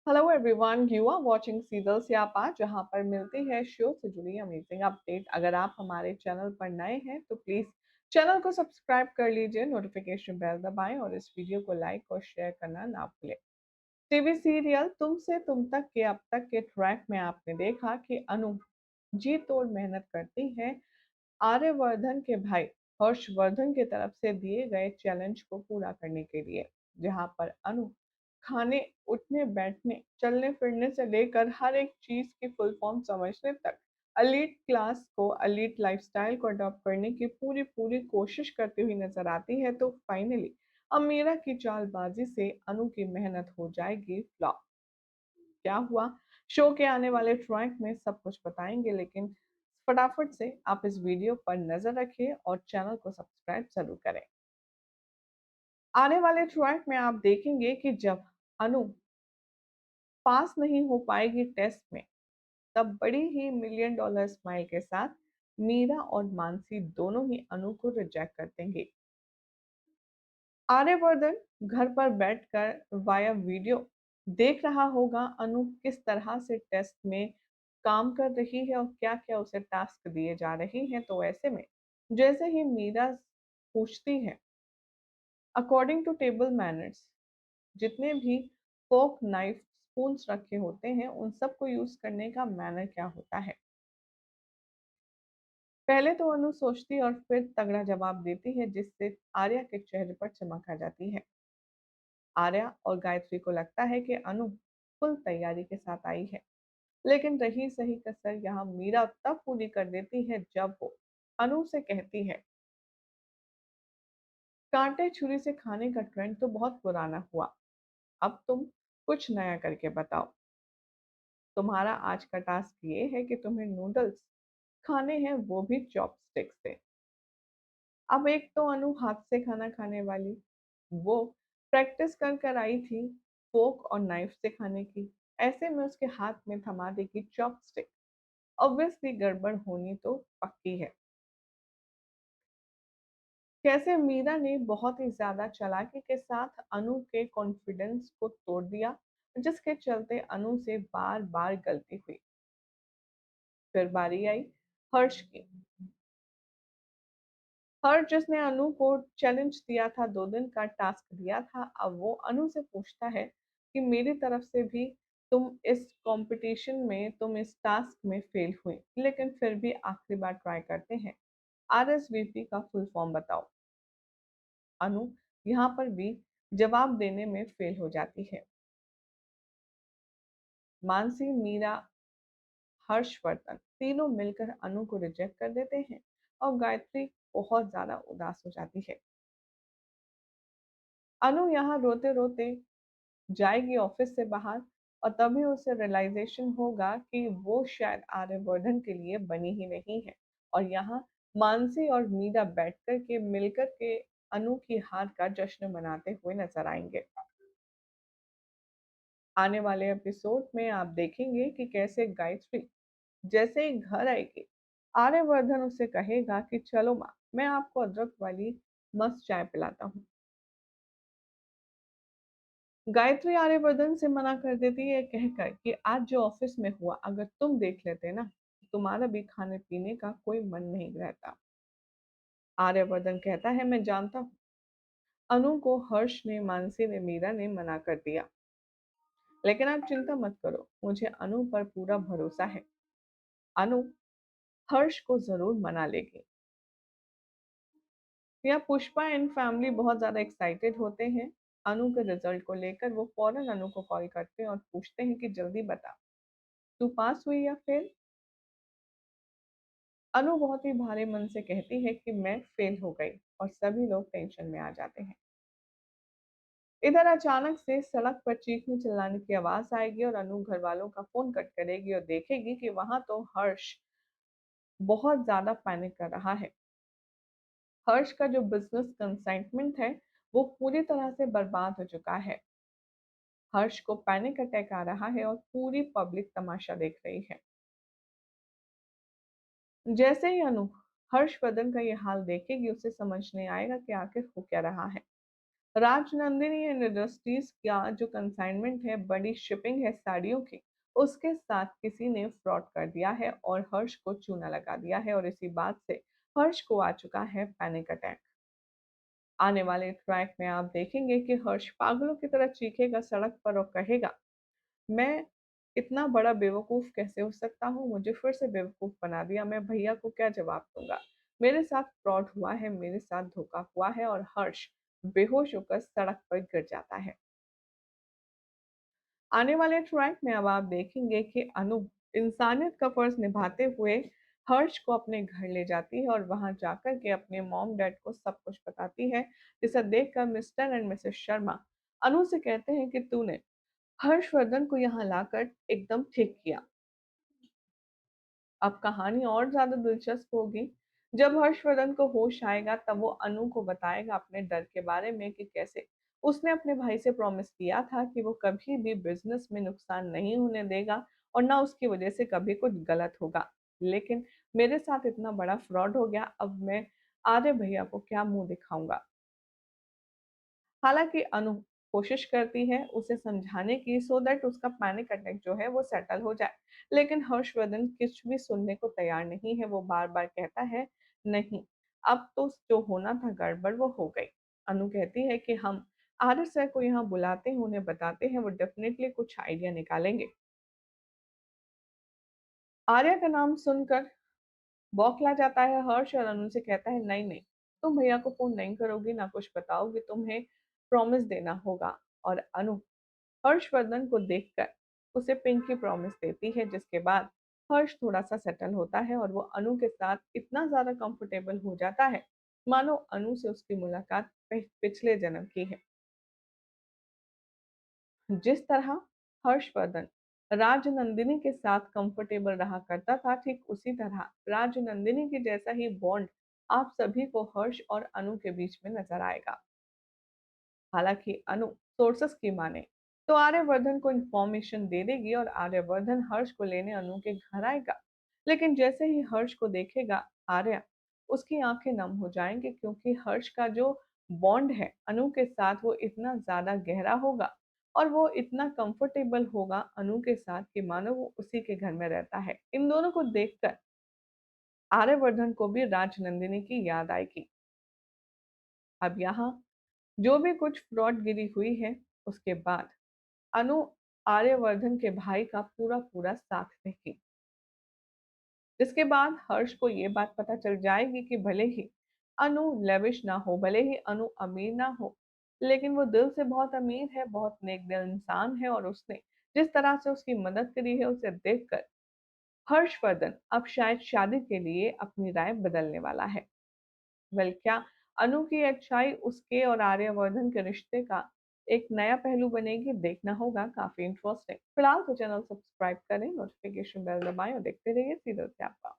Hello everyone, you are watching serial Siyapa जहां पर मिलती है शो से जुड़ी अमेजिंग अपडेट। अगर आप हमारे चैनल पर नए हैं तो प्लीज चैनल को सब्सक्राइब कर लीजिए, नोटिफिकेशन बेल दबाएं और इस वीडियो को लाइक और शेयर करना ना भूलें। टीवी सीरियल तुमसे तुम तक के अब तक के ट्रैक में आपने देखा कि अनु जी तोड़ मेहनत करती है आर्यवर्धन के भाई हर्षवर्धन की तरफ से दिए गए चैलेंज को पूरा करने के लिए, जहां पर अनु खाने, उठने, बैठने, चलने फिरने से लेकर हर एक चीज की फुल फॉर्म समझने तक अलीट क्लास को, अलीट लाइफस्टाइल को अडॉप्ट करने की पूरी पूरी कोशिश करती हुई नजर आती है, तो फाइनली अमीरा की चालबाजी से अनु की मेहनत हो जाएगी फ्लॉप। क्या हुआ शो के आने वाले ट्रैक में सब कुछ बताएंगे, लेकिन फटाफट से आप इस वीडियो पर नजर रखिए और चैनल को सब्सक्राइब जरूर करें। आने वाले ट्रैक में आप देखेंगे कि जब अनु पास नहीं हो पाएगी टेस्ट में, तब बड़ी ही मिलियन डॉलर स्माइल के साथ मीरा और मानसी दोनों ही अनु को रिजेक्ट कर देंगे। आर्यवर्धन घर पर बैठकर वाया वीडियो देख रहा होगा अनु किस तरह से टेस्ट में काम कर रही है और क्या क्या उसे टास्क दिए जा रहे हैं। तो ऐसे में जैसे ही मीरा पूछती है, अकॉर्डिंग टू टेबल मैनर्स, जितने भी फोक नाइफ स्पून्स रखे होते हैं उन सबको यूज करने का मैनर क्या होता है। पहले तो अनु सोचती और फिर तगड़ा जवाब देती है, जिससे आर्या के चेहरे पर चमक आ जाती है। आर्या और गायत्री को लगता है कि अनु फुल तैयारी के साथ आई है, लेकिन रही सही कसर यहाँ मीरा तब पूरी कर देती है जब वो अनु से कहती है, कांटे छुरी से खाने का ट्रेंड तो बहुत पुराना हुआ, अब तुम कुछ नया करके बताओ। तुम्हारा आज का टास्क ये है कि तुम्हें नूडल्स खाने हैं, वो भी चॉपस्टिक से। अब एक तो अनु हाथ से खाना खाने वाली, वो प्रैक्टिस कर कर आई थी फोक और नाइफ से खाने की, ऐसे में उसके हाथ में थमा देगी चॉपस्टिक। ऑब्वियसली गड़बड़ होनी तो पक्की है। कैसे मीरा ने बहुत ही ज्यादा चालाकी के साथ अनु के कॉन्फिडेंस को तोड़ दिया, जिसके चलते अनु से बार बार गलती हुई। फिर बारी आई हर्ष की। हर्ष जिसने अनु को चैलेंज दिया था, 2 दिन का टास्क दिया था, अब वो अनु से पूछता है कि मेरी तरफ से भी तुम इस कंपटीशन में, तुम इस टास्क में फेल हुई, लेकिन फिर भी आखिरी बार ट्राई करते हैं, आरएसवीपी का फुल फॉर्म बताओ। अनु यहाँ पर भी जवाब देने में फेल हो जाती है। मानसी, मीरा, हर्षवर्धन तीनों मिलकर अनु को रिजेक्ट कर देते हैं और गायत्री बहुत ज्यादा उदास हो जाती है। अनु यहाँ रोते रोते जाएगी ऑफिस से बाहर, और तभी उसे रियलाइजेशन होगा कि वो शायद आर्यवर्धन के लिए बनी ही नहीं है। और यहाँ मानसी और मीरा बैठकर के मिलकर के अनु की हार का जश्न मनाते हुए नजर आएंगे। आने वाले एपिसोड में आप देखेंगे कि कैसे गायत्री जैसे ही घर आएगी, आर्यवर्धन उसे कहेगा कि चलो माँ, मैं आपको अदरक वाली मस्त चाय पिलाता हूँ। गायत्री आर्यवर्धन से मना कर देती है, कहकर कि आज जो ऑफिस में हुआ अगर तुम देख लेते ना, तुम्हारा भी खाने पीने का कोई मन नहीं रहता। आर्यवर्धन कहता है, मैं जानता हूँ अनु को हर्ष ने, मानसी ने, मीरा ने मना कर दिया, लेकिन आप चिंता मत करो, मुझे अनु पर पूरा भरोसा है। अनु हर्ष को जरूर मना लेगी। या पुष्पा एंड फैमिली बहुत ज्यादा एक्साइटेड होते हैं अनु के रिजल्ट को लेकर। वो फौरन अनु को कॉल करते हैं और पूछते हैं कि जल्दी बता, तू पास हुई या फेल। अनु बहुत ही भारे मन से कहती है कि मैं फेल हो गई, और सभी लोग टेंशन में आ जाते हैं। इधर अचानक से सड़क पर चीखने चिल्लाने की आवाज आएगी और अनु घर वालों का फोन कट करेगी और देखेगी कि वहां तो हर्ष बहुत ज्यादा पैनिक कर रहा है। हर्ष का जो बिजनेस कंसाइनमेंट है वो पूरी तरह से बर्बाद हो चुका है। हर्ष को पैनिक अटैक आ रहा है और पूरी पब्लिक तमाशा देख रही है। जैसे ही अनु हर्षवर्धन का ये हाल देखेगी, उसे समझ नहीं आएगा कि आखिर हो क्या रहा है। राजनंदिनी इंडस्ट्रीज का जो कंसाइनमेंट है, बड़ी शिपिंग है साड़ियों की, उसके साथ किसी ने फ्रॉड कर दिया है और हर्ष को चूना लगा दिया है और इसी बात से हर्ष को आ चुका है पैनिक अटैक। आने वाले ट्रैक में आप देखेंगे कि हर्ष पागलों की तरह चीखेगा सड़क पर और कहेगा, मैं इतना बड़ा बेवकूफ कैसे हो सकता हूँ, मुझे फिर से बेवकूफ बना दिया, मैं भैया को क्या जवाब दूंगा, मेरे साथ फ्रॉड हुआ है, मेरे साथ धोखा हुआ है। और हर्ष बेहोश होकर सड़क पर गिर जाता है। आने वाले ट्रैक में अब आप देखेंगे कि अनु इंसानियत का फर्ज निभाते हुए हर्ष को अपने घर ले जाती है और वहां जाकर के अपने मॉम डैड को सब कुछ बताती है, जिसे देखकर मिस्टर एंड मिसेस शर्मा अनु से कहते हैं कि तूने हर्षवर्धन को यहाँ लाकर एकदम ठीक किया। अब कहानी और ज़्यादा दिलचस्प होगी। जब हर्षवर्धन को होश आएगा तब वो अनु को बताएगा अपने डर के बारे में कि कैसे उसने अपने भाई से प्रॉमिस किया था कि वो कभी भी बिज़नेस में नुकसान नहीं होने देगा और ना उसकी वज़ह से कभी कुछ गलत होगा। लेकिन मेरे साथ इतना बड़ा फ्रॉड हो गया, अब मैं आर्य भैया को क्या मुँह दिखाऊँगा? हालाँकि अनु कोशिश करती है उसे समझाने की सो दैट उसका पैनिक अटैक जो है वो सेटल हो जाए। लेकिन हर्षवर्धन कुछ भी सुनने को तैयार नहीं है, वो बार-बार कहता है, नहीं, अब तो जो होना था गड़बड़ वो हो गई। अनु कहती है कि हम आर्य सर को यहाँ बुलाते हैं, उन्हें बताते हैं, वो डेफिनिटली कुछ आइडिया निकालेंगे। आर्य का नाम सुनकर बौखला जाता है हर्ष और अनु से कहता है, नहीं नहीं, तुम भैया को फोन नहीं करोगी, ना कुछ बताओगी, तुम्हें प्रॉमिस देना होगा। और अनु हर्षवर्धन को देखकर उसे पिंकी प्रॉमिस देती है, जिसके बाद हर्ष थोड़ा सा सेटल होता है और वो अनु के साथ इतना ज्यादा कंफर्टेबल हो जाता है मानो अनु से उसकी मुलाकात पिछले जन्म की है। जिस तरह हर्षवर्धन राजनंदिनी के साथ कंफर्टेबल रहा करता था, ठीक उसी तरह राजनंदिनी के जैसा ही बॉन्ड आप सभी को हर्ष और अनु के बीच में नजर आएगा। हालांकि अनु सोर्सेस की माने तो आर्यवर्धन को इंफॉर्मेशन दे देगी और आर्यवर्धन हर्ष को लेने अनु के घर आएगा। लेकिन जैसे ही हर्ष को देखेगा आर्य, उसकी आंखें नम हो जाएंगी क्योंकि हर्ष का जो बॉन्ड है अनु के साथ वो इतना ज्यादा गहरा होगा और वो इतना कंफर्टेबल होगा अनु के साथ कि मानो वो उसी के घर में रहता है। इन दोनों को देखकर आर्यवर्धन को भी राजनंदिनी की याद आएगी। अब यहाँ जो भी कुछ फ्रॉड गिरी हुई है, उसके बाद अनु आर्यवर्धन के भाई का पूरा पूरा साथ देगी। जिसके बाद हर्ष को ये बात पता चल जाएगी कि भले ही अनु लेविश ना हो, भले ही अनु अमीर ना हो, लेकिन वो दिल से बहुत अमीर है, बहुत नेक दिल इंसान है और उसने जिस तरह से उसकी मदद करी है उसे देखकर हर्षवर्धन अब शायद शादी के लिए अपनी राय बदलने वाला है। वेल, क्या अनु की अच्छाई उसके और आर्यवर्धन के रिश्ते का एक नया पहलू बनेगी? देखना होगा, काफी इंटरेस्टिंग। फिलहाल तो चैनल सब्सक्राइब करें, नोटिफिकेशन बेल दबाएं और देखते रहिए सीरियल से आपका